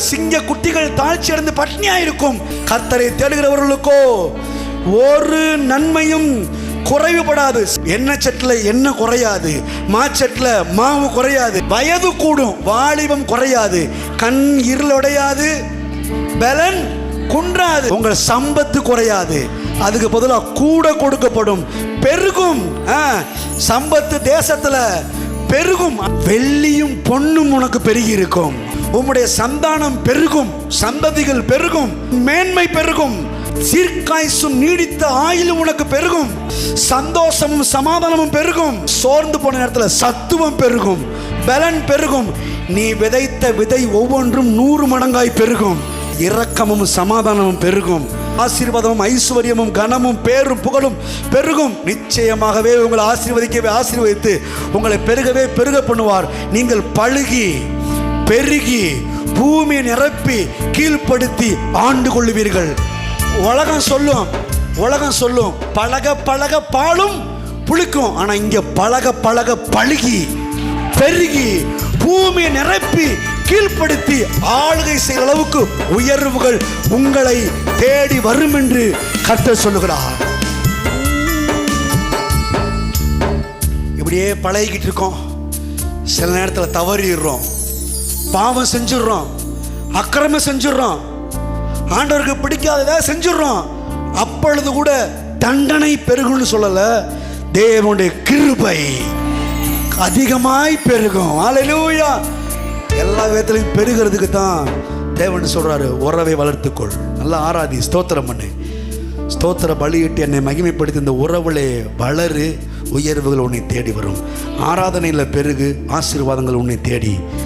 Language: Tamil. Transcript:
சிங்க குட்டிகள் தாழ்ச்சி அடைந்து பட்னியாயிருக்கும். கர்த்தரை தேடுகிறவர்களுக்கோ ஒரு நன்மையும் குறைவுபடாது. எண்ணெய் சட்டில் எண்ணெய் குறையாது, மாச்சட்டில் மாவு குறையாது. வயது கூடும், வாலிபம் குறையாது. கண் இருளுடையாது, பலன் குன்றாது. உங்கள் சம்பத்து குறையாது, அதுக்கு பதிலாக கூட கொடுக்கப்படும், பெருகும். சம்பத்து தேசத்துல பெருகும். வெள்ளியும் பொன்னும் உனக்கு பெருகி இருக்கும். உம்முடைய சந்தானம் பெருகும், சந்ததிகள் பெருகும், மேன்மை பெருகும். சீர்காய்ச்சும் நீடித்த ஆயிலும் உனக்கு பெருகும். சந்தோஷமும் சமாதானமும் பெருகும். சோர்ந்து போன நேரத்தில் சத்துவம் பெருகும், பலன் பெருகும். நீ விதைத்த விதை ஒவ்வொன்றும் 100 மடங்காய் பெருகும். இரக்கமும் சமாதானமும் பெருகும். ஆசீர்வாதமும் ஐஸ்வர்யமும் கனமும் பேரும் புகழும் பெருகும். நிச்சயமாகவே உங்களை ஆசீர்வதித்து உங்களை பெருகவே பெருக பண்ணுவார். நீங்கள் பழுகி பெருகி பூமியை நிரப்பி கீழ்ப்படுத்தி ஆண்டு கொள்ளுவீர்கள். உலகம் சொல்லும் பழக பழக பாலும் புளிக்கும். ஆனா இங்க பழக பழக பழுகி பெருகி பூமியை நிரப்பி கீழ்ப்படுத்தி ஆளுகை செய்கிற அளவுக்கு உயர்வுகள் உங்களை தேடி வரும் என்று கர்த்தர் சொல்லுகிறார். இப்படியே பழகிக்கிட்டு இருக்கோம். சில நேரத்தில் தவறிடுறோம், பாவம் செஞ்சிடறோம், அக்கிரமம் செஞ்சிடறோம், ஆண்டவருக்கு பிடிக்காததை செஞ்சிடறோம். அப்பொழுது கூட தண்டனை பெருகுன்னு சொல்லல, தேவனுடைய கிருபை அதிகமாய் பெருகும். அல்லேலூயா. எல்லா விதத்திலையும் பெருகிறதுக்கு தான் தேவன் சொல்றாரு, உறவை வளர்த்துக்கொள், நல்லா ஆராதி, ஸ்தோத்திரம் பண்ணு, ஸ்தோத்திர பலியிட்டு என்னை மகிமைப்படுத்தி இந்த உறவுலே வளரு. உயர்வுகள் உன்னை தேடி வரும். ஆராதனையில் பெருகு, ஆசீர்வாதங்கள் உன்னை தேடி